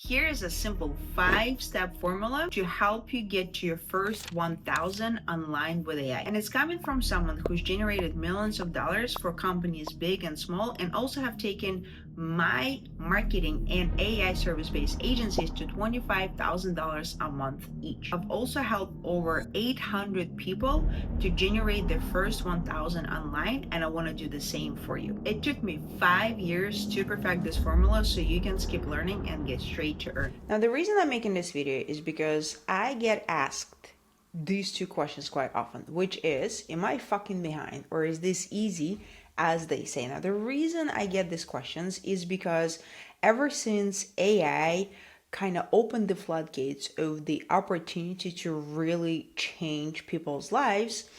Here is a simple 5-step formula to help you get to your first 1,000 online with AI. And it's coming from someone who's generated millions of dollars for companies big and small, and also have taken my marketing and AI service-based agencies to $25,000 a month each. I've also helped over 800 people to generate their first 1,000 online, and I want to do the same for you. It took me 5 years to perfect this formula so you can skip learning and get straight to earn. Now, the reason I'm making this video is because I get asked these two questions quite often, which is, am I fucking behind, or is this easy as they say? Now, the reason I get these questions is because ever since AI kind of opened the floodgates of the opportunity to really change people's lives,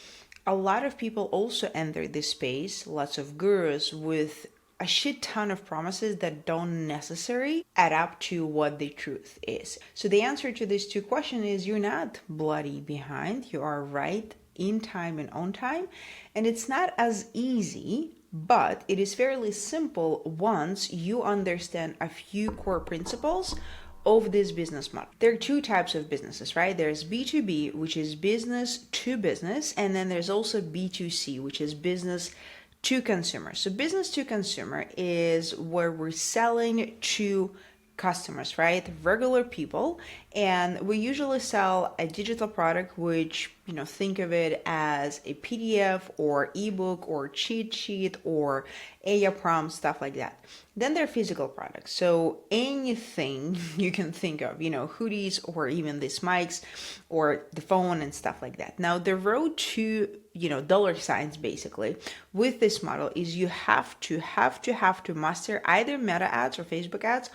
a lot of people also enter this space, lots of gurus with a shit ton of promises that don't necessarily add up to what the truth is. So the answer to these two questions is you're not bloody behind. You are right in time and on time. And it's not as easy, but it is fairly simple once you understand a few core principles of this business model. There are two types of businesses, right? There's B2B, which is business to business, and then there's also B2C, which is business to consumer. So business to consumer is where we're selling to customers, right? Regular people. And we usually sell a digital product, which, think of it as a PDF or ebook or cheat sheet or AI prompt, stuff like that. Then there are physical products. So anything you can think of, hoodies or even these mics or the phone and stuff like that. Now, the road to dollar signs basically with this model is you have to master either Meta ads or Facebook ads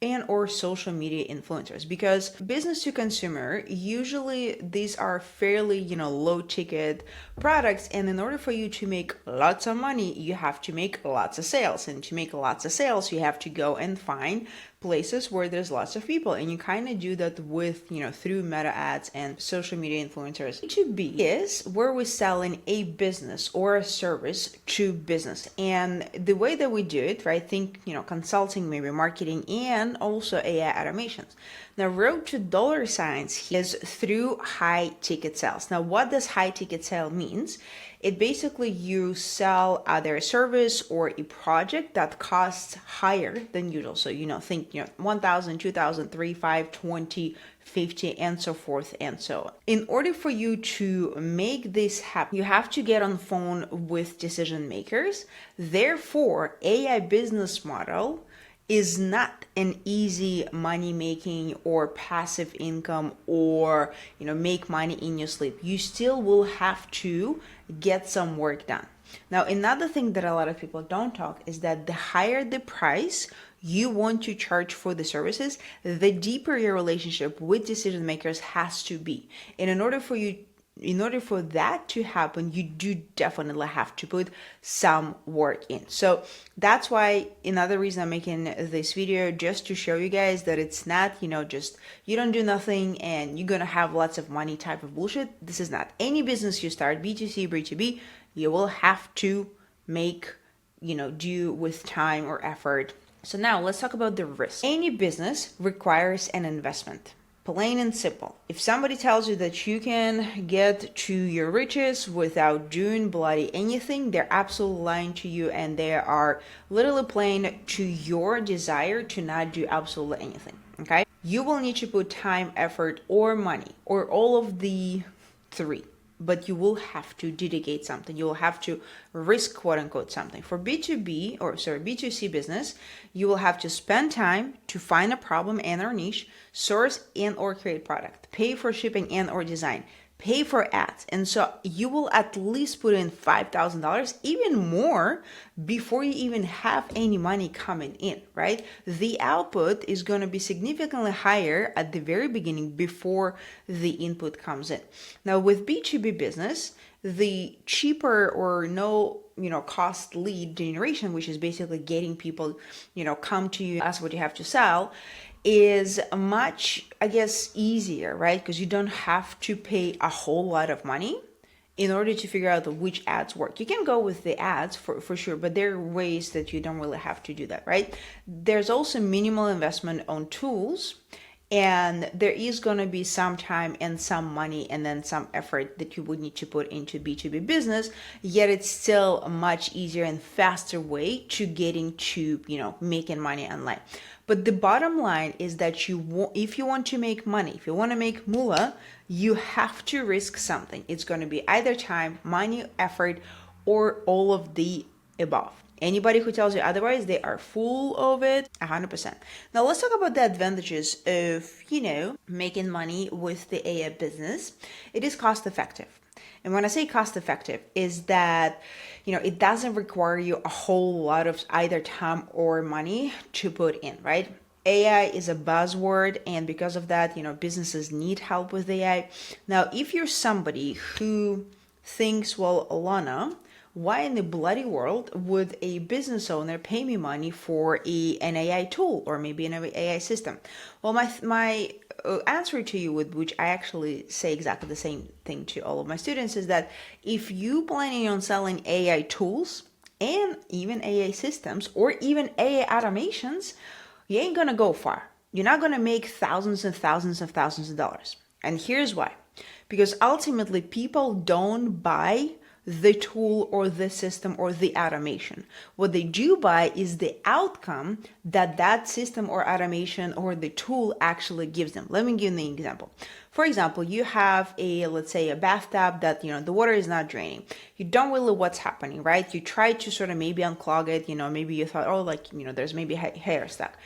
and or social media influencers, because business to consumer, usually these are fairly low ticket products, and in order for you to make lots of money, you have to make lots of sales, and to make lots of sales, you have to go and find places where there's lots of people, and you kind of do that with through Meta ads and social media influencers. B2B is where we're selling a business or a service to business, and the way that we do it, right, think consulting, maybe marketing, and also AI automations. Now, road to dollar signs is through high ticket sales. Now, what does high ticket sale means? It basically you sell either a service or a project that costs higher than usual. So, think, 1,000, 2,000, 3, 5, 20, 50, and so forth and so on. In order for you to make this happen, you have to get on phone with decision makers. Therefore, AI business model is not an easy money making or passive income or make money in your sleep. You still will have to get some work done. Now, another thing that a lot of people don't talk is that the higher the price you want to charge for the services, the deeper your relationship with decision makers has to be. And in order for that to happen, you do definitely have to put some work in. So that's why another reason I'm making this video, just to show you guys that it's not, just you don't do nothing and you're gonna have lots of money type of bullshit. This is not. Any business you start, B2C, B2B, you will have to make, do with time or effort. So now let's talk about the risk. Any business requires an investment. Plain and simple. If somebody tells you that you can get to your riches without doing bloody anything, they're absolutely lying to you, and they are literally playing to your desire to not do absolutely anything. Okay? You will need to put time, effort, or money, or all of the three. But you will have to dedicate something. You will have to risk, quote unquote, something. For B2C business, you will have to spend time to find a problem and or niche, source and or create product, pay for shipping and or design, pay for ads. And so you will at least put in $5,000, even more, before you even have any money coming in, right? The output is going to be significantly higher at the very beginning before the input comes in. Now, with B2B business, the cheaper or no cost lead generation, which is basically getting people come to you, ask what you have to sell, is much, easier, right? Because you don't have to pay a whole lot of money in order to figure out which ads work. You can go with the ads for sure, but there are ways that you don't really have to do that, right? There's also minimal investment on tools, and there is going to be some time and some money and then some effort that you would need to put into B2B business, yet it's still a much easier and faster way to getting to, making money online. But the bottom line is that if you want to make money, if you want to make moolah, you have to risk something. It's going to be either time, money, effort, or all of the above. Anybody who tells you otherwise, they are full of it, 100%. Now let's talk about the advantages of, making money with the AI business. It is cost effective. And when I say cost effective, is that, it doesn't require you a whole lot of either time or money to put in, right? AI is a buzzword, and because of that, businesses need help with AI. Now, if you're somebody who thinks, well, Lana, why in the bloody world would a business owner pay me money for an AI tool or maybe an AI system? Well, my answer to you, with which I actually say exactly the same thing to all of my students, is that if you planning on selling AI tools and even AI systems or even AI automations, you ain't gonna go far. You're not gonna make thousands and thousands and thousands of dollars. And here's why. Because ultimately people don't buy the tool or the system or the automation. What they do buy is the outcome that system or automation or the tool actually gives them. Let me give you an example. For example, you have let's say a bathtub that, the water is not draining. You don't really know what's happening, right? You try to sort of maybe unclog it, maybe you thought, there's maybe hair stuck.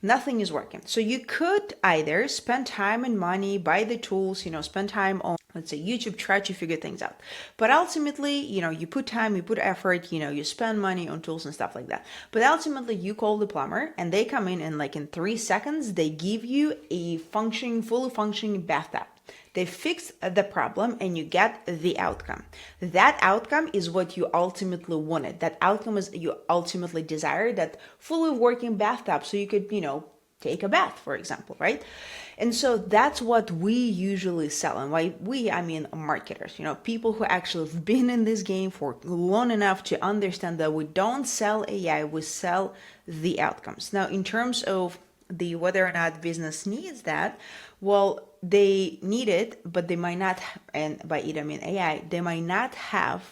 Nothing is working. So you could either spend time and money, buy the tools, spend time on, let's say, YouTube, try to figure things out. But ultimately, you put time, you put effort, you spend money on tools and stuff like that. But ultimately, you call the plumber and they come in and in 3 seconds, they give you a fully functioning bathtub. They fix the problem and you get the outcome. That outcome is what you ultimately wanted. That outcome is you ultimately desired, that fully working bathtub so you could, take a bath, for example, right? And so that's what we usually sell. And by we, I mean marketers, people who actually have been in this game for long enough to understand that we don't sell AI, we sell the outcomes. Now, in terms of the whether or not business needs that, well, they need it, but they might not, and by it I mean AI, they might not have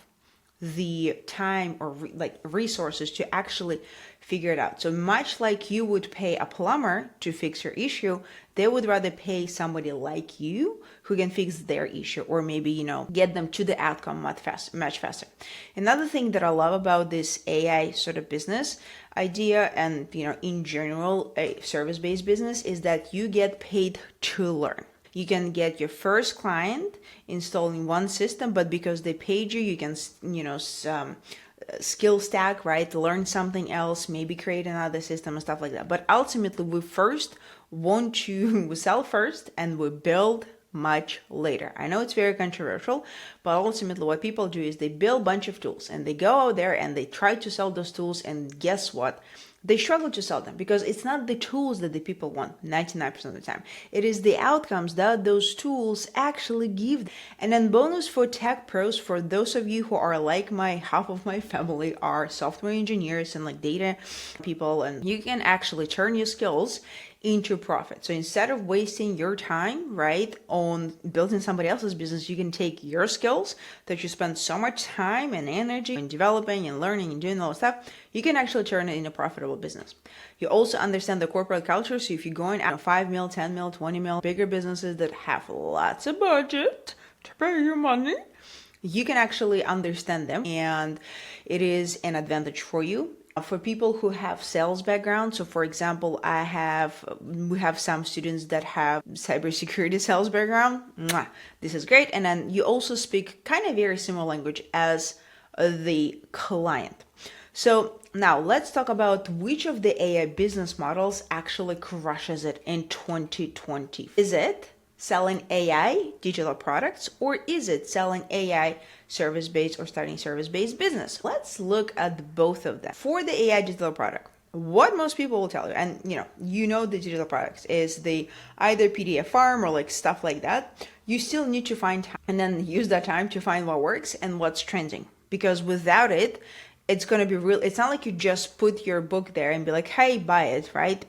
the time or resources to actually figure it out. So much like you would pay a plumber to fix your issue, they would rather pay somebody like you who can fix their issue, or maybe, get them to the outcome much faster. Another thing that I love about this AI sort of business idea and, in general, a service-based business, is that you get paid to learn. You can get your first client installing one system, but because they paid you, you can, skill stack, right? Learn something else, maybe create another system and stuff like that. But ultimately, we sell first and we build much later. I know it's very controversial, but ultimately what people do is they build a bunch of tools and they go out there and they try to sell those tools, and guess what? They struggle to sell them because it's not the tools that the people want 99% of the time. It is the outcomes that those tools actually give. And then bonus for tech pros, for those of you who are like half of my family are software engineers and data people, and you can actually turn your skills into profit. So instead of wasting your time, right, on building somebody else's business, you can take your skills that you spend so much time and energy in developing and learning and doing all that stuff, you can actually turn it into a profitable business. You also understand the corporate culture. So if you're going out 5 mil, 10 mil, 20 mil, bigger businesses that have lots of budget to pay you money, you can actually understand them, and it is an advantage for you. For people who have sales background, so for example, we have some students that have cybersecurity sales background. This is great. And then you also speak kind of very similar language as the client. So now let's talk about which of the AI business models actually crushes it in 2020. Is it selling AI digital products, or is it selling AI service-based or starting service-based business? Let's look at both of them. For the AI digital product, what most people will tell you, and the digital products is the either PDF farm or like stuff like that. You still need to find time and then use that time to find what works and what's trending, because without it, it's going to be real. It's not like you just put your book there and be like, hey, buy it, right?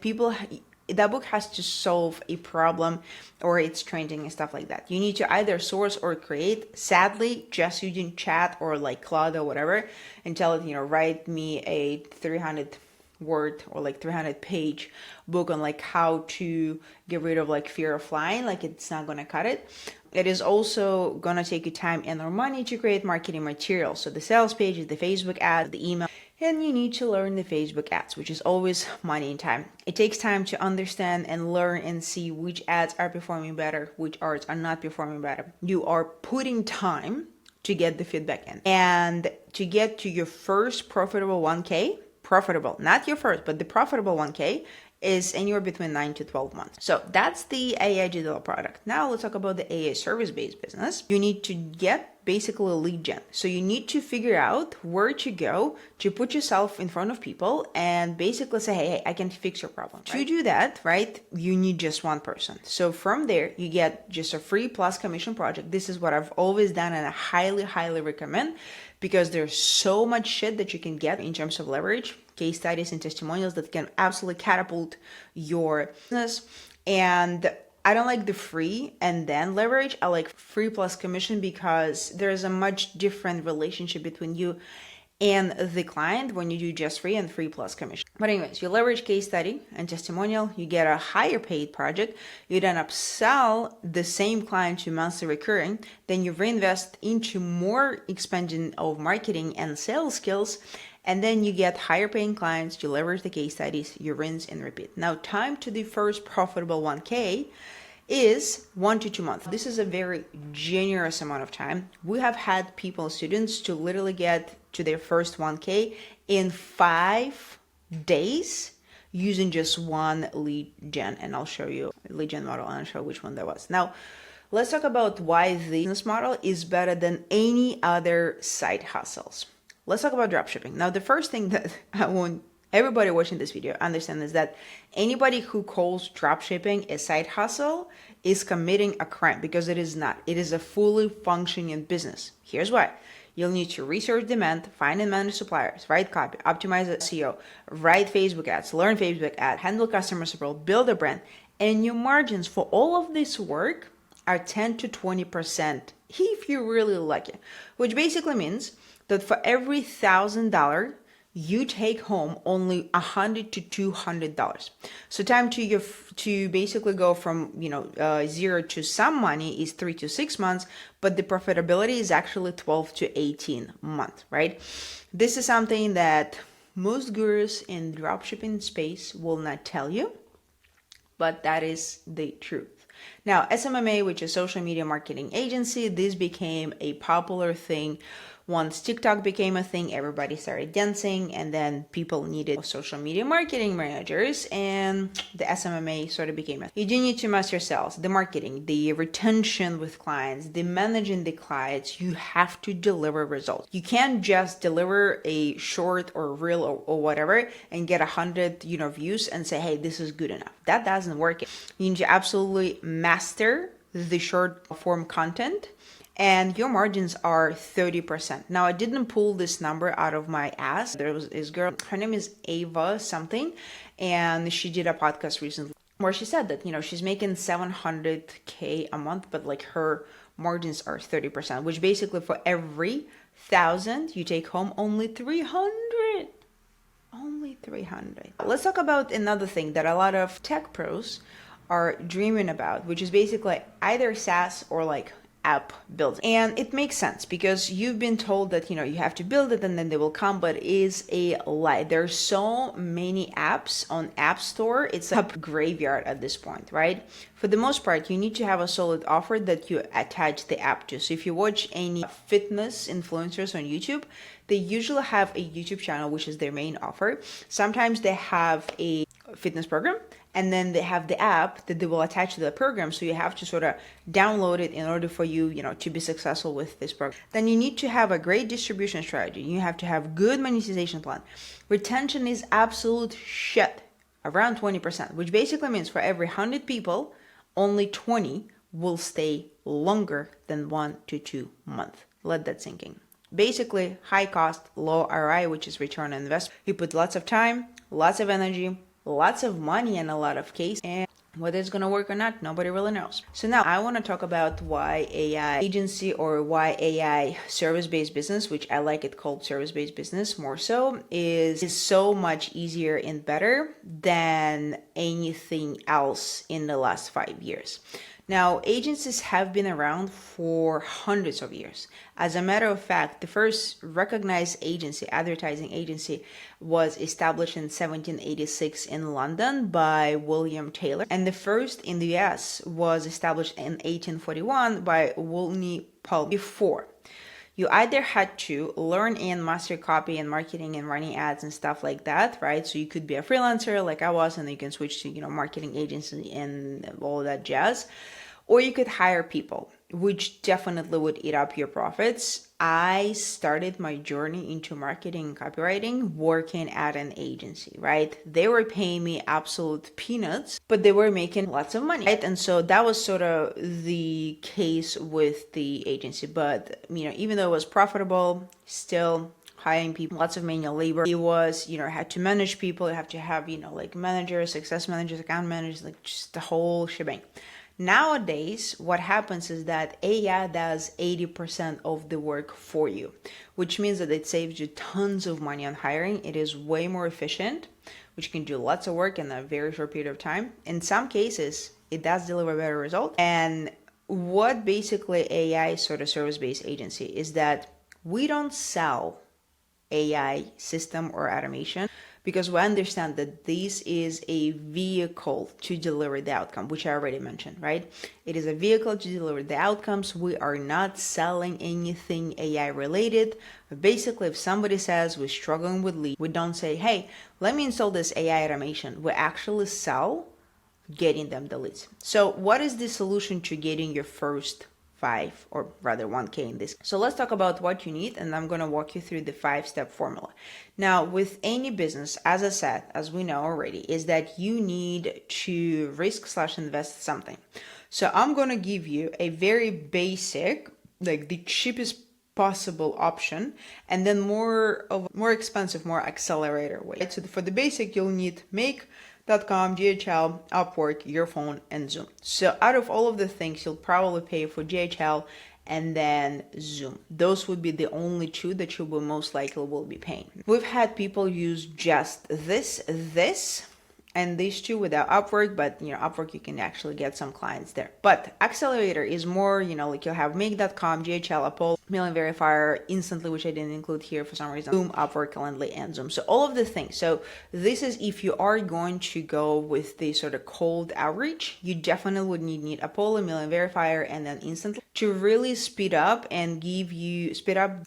That book has to solve a problem, or it's trending and stuff like that. You need to either source or create. Sadly, just using chat or like Claude or whatever and tell it, write me a 300 word or like 300 page book on like how to get rid of like fear of flying, like it's not going to cut it. It is also going to take you time and or money to create marketing materials. So the sales pages, the Facebook ads, the email, and you need to learn the Facebook ads, which is always money and time. It takes time to understand and learn and see which ads are performing better, which ads are not performing better. You are putting time to get the feedback in. And to get to your first profitable 1K, profitable, not your first, but the profitable 1K is anywhere between 9 to 12 months. So that's the AI digital product. Now let's talk about the AI service-based business. You need to get basically a lead gen. So you need to figure out where to go to put yourself in front of people and basically say, hey, I can fix your problem. Right? To do that, right, you need just one person. So from there, you get just a free plus commission project. This is what I've always done and I highly, highly recommend, because there's so much shit that you can get in terms of leverage, case studies and testimonials that can absolutely catapult your business. And I don't like the free and then leverage. I like free plus commission because there's a much different relationship between you and the client when you do just free and free plus commission. But anyways, you leverage case study and testimonial, you get a higher paid project, you then upsell the same client to monthly recurring, then you reinvest into more expansion of marketing and sales skills, and then you get higher paying clients, you leverage the case studies, you rinse and repeat. Now, time to the first profitable 1K is 1 to 2 months. This is a very generous amount of time. We have had students to literally get to their first 1K in 5 days using just one lead gen. And I'll show you a lead gen model and I'll show which one that was. Now, let's talk about why the business model is better than any other side hustles. Let's talk about dropshipping. Now, the first thing that I want everybody watching this video understand is that anybody who calls dropshipping a side hustle is committing a crime, because it is not. It is a fully functioning business. Here's why. You'll need to research demand, find and manage suppliers, write copy, optimize SEO, write Facebook ads, learn Facebook ads, handle customer support, build a brand, and your margins for all of this work are 10 to 20% if you're really lucky, which basically means that for every $1,000 you take home only $100 to $200. So time to basically go from zero to some money is 3 to 6 months, but the profitability is actually 12 to 18 months, right? This is something that most gurus in dropshipping space will not tell you, but that is the truth. Now, SMMA, which is social media marketing agency, this became a popular thing. Once TikTok became a thing, everybody started dancing, and then people needed social media marketing managers, and the SMMA sort of became a thing. You do need to master sales, the marketing, the retention with clients, the managing the clients. You have to deliver results. You can't just deliver a short or reel or whatever and get 100 views and say, hey, this is good enough. That doesn't work. You need to absolutely master the short form content, and your margins are 30%. Now, I didn't pull this number out of my ass. There was this girl, her name is Ava something, and she did a podcast recently where she said that, she's making 700K a month, but like her margins are 30%, which basically for every 1,000 you take home only 300. Only 300. Let's talk about another thing that a lot of tech pros are dreaming about, which is basically either SaaS or like app building. And it makes sense because you've been told that, you have to build it and then they will come, but it is a lie. There's so many apps on App Store. It's a graveyard at this point, right? For the most part, you need to have a solid offer that you attach the app to. So if you watch any fitness influencers on YouTube, they usually have a YouTube channel, which is their main offer. Sometimes they have a fitness program, and then they have the app that they will attach to the program. So you have to sort of download it in order for you, to be successful with this program. Then you need to have a great distribution strategy. You have to have good monetization plan. Retention is absolute shit, around 20%, which basically means for every 100 people, only 20 will stay longer than 1 to 2 months. Let that sink in. Basically, high cost, low ROI, which is return on investment. You put lots of time, lots of energy, lots of money in a lot of cases, and whether it's going to work or not, nobody really knows. So now I want to talk about why AI agency, or why AI service-based business, which I like it called service-based business more so, is so much easier and better than anything else in the last 5 years. Now, agencies have been around for hundreds of years. As a matter of fact, the first recognized agency, advertising agency, was established in 1786 in London by William Taylor. And the first in the US was established in 1841 by Wolney Paul. Before, you either had to learn and master copy and marketing and running ads and stuff like that, right? So you could be a freelancer like I was, and you can switch to, marketing agency and all that jazz. Or you could hire people, which definitely would eat up your profits. I started my journey into marketing and copywriting working at an agency, right? They were paying me absolute peanuts, but they were making lots of money, right? And so that was sort of the case with the agency. But, even though it was profitable, still hiring people, lots of manual labor. It was, had to manage people. You have to have, like managers, success managers, account managers, like just the whole shebang. Nowadays, what happens is that AI does 80% of the work for you, which means that it saves you tons of money on hiring. It is way more efficient, which can do lots of work in a very short period of time. In some cases, it does deliver better results. And what basically AI sort of service-based agency is that we don't sell AI system or automation, because we understand that this is a vehicle to deliver the outcome, which I already mentioned, right? It is a vehicle to deliver the outcomes. We are not selling anything AI related. But basically, if somebody says we're struggling with leads, we don't say, hey, let me install this AI automation. We actually sell getting them the leads. So what is the solution to getting your first 5 or rather 1K in this? So let's talk about what you need, and I'm going to walk you through the 5-step formula. Now, with any business, as I said, as we know already, is that you need to risk/invest something. So I'm going to give you a very basic, like the cheapest possible option, and then more expensive, more accelerator way. Right? So for the basic, you'll need Make.com, DHL, Upwork, your phone, and Zoom. So out of all of the things, you'll probably pay for DHL and then Zoom. Those would be the only two that you will most likely will be paying. We've had people use just this, and these two without Upwork, but Upwork, you can actually get some clients there. But accelerator is more, like you'll have Make.com, DHL, Apollo, Million Verifier, Instantly, which I didn't include here for some reason, Zoom, Upwork, Calendly, and Zoom. So all of the things. So this is if you are going to go with the sort of cold outreach, you definitely would need Apollo, Million Verifier, and then Instantly to really speed up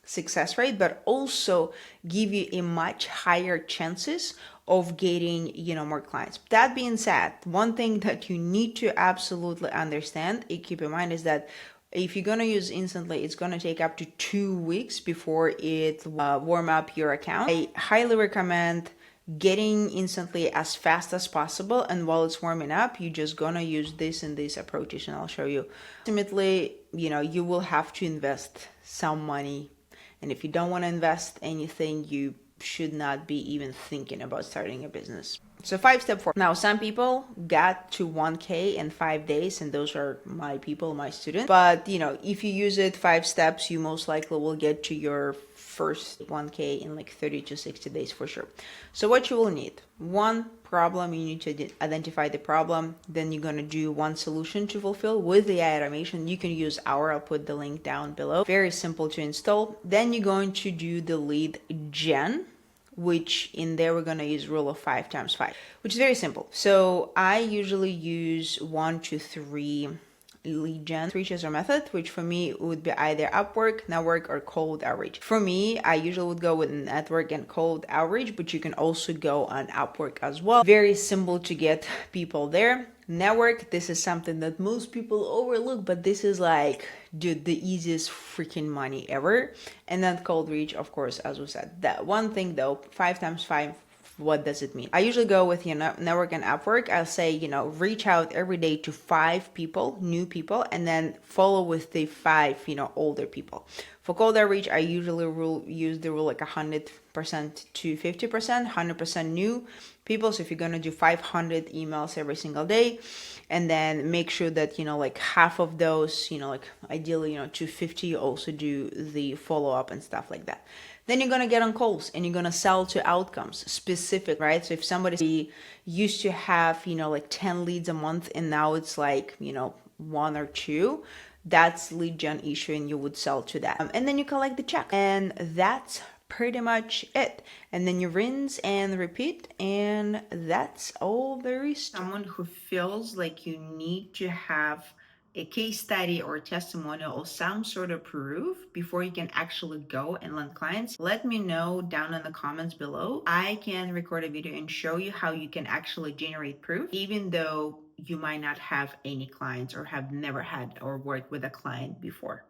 success rate, but also give you a much higher chances of getting, more clients. That being said, one thing that you need to absolutely understand and keep in mind is that if you're going to use Instantly, it's going to take up to 2 weeks before it warm up your account. I highly recommend getting Instantly as fast as possible, and while it's warming up, you're just gonna use this and this approaches, and I'll show you. Ultimately, you will have to invest some money, and if you don't want to invest anything, you should not be even thinking about starting a business. So 5-step formula. Now, some people got to 1K in 5 days, and those are my people, my students. But, if you use it 5 steps, you most likely will get to your first 1K in like 30 to 60 days for sure. So what you will need: one problem, you need to identify the problem. Then you're going to do one solution to fulfill with the AI automation. You can use I'll put the link down below. Very simple to install. Then you're going to do the lead gen, which in there we're going to use rule of 5 times 5, which is very simple. So I usually use 1 to 3 lead gen reaches or method, which for me would be either Upwork, network, or cold outreach. For me, I usually would go with network and cold outreach, but you can also go on Upwork as well. Very simple to get people there. Network, this is something that most people overlook, but this is like, dude, the easiest freaking money ever. And then cold reach, of course, as we said. That one thing though, 5 times 5, what does it mean? I usually go with, network and Upwork. I'll say, reach out every day to 5 people, new people, and then follow with the 5, older people. For cold outreach, I usually use the rule like 100% to 50%, 100% new people. So if you're going to do 500 emails every single day, and then make sure that, like half of those, like ideally, 250, you also do the follow up and stuff like that. Then you're going to get on calls and you're going to sell to outcomes specific, right? So if somebody used to have, like 10 leads a month and now it's like, 1 or 2, that's lead gen issue and you would sell to that. And then you collect the check. And that's pretty much it. And then you rinse and repeat, and that's all there is. Someone who feels like you need to have a case study or testimonial or some sort of proof before you can actually go and land clients, let me know down in the comments below. I can record a video and show you how you can actually generate proof, even though you might not have any clients or have never had or worked with a client before.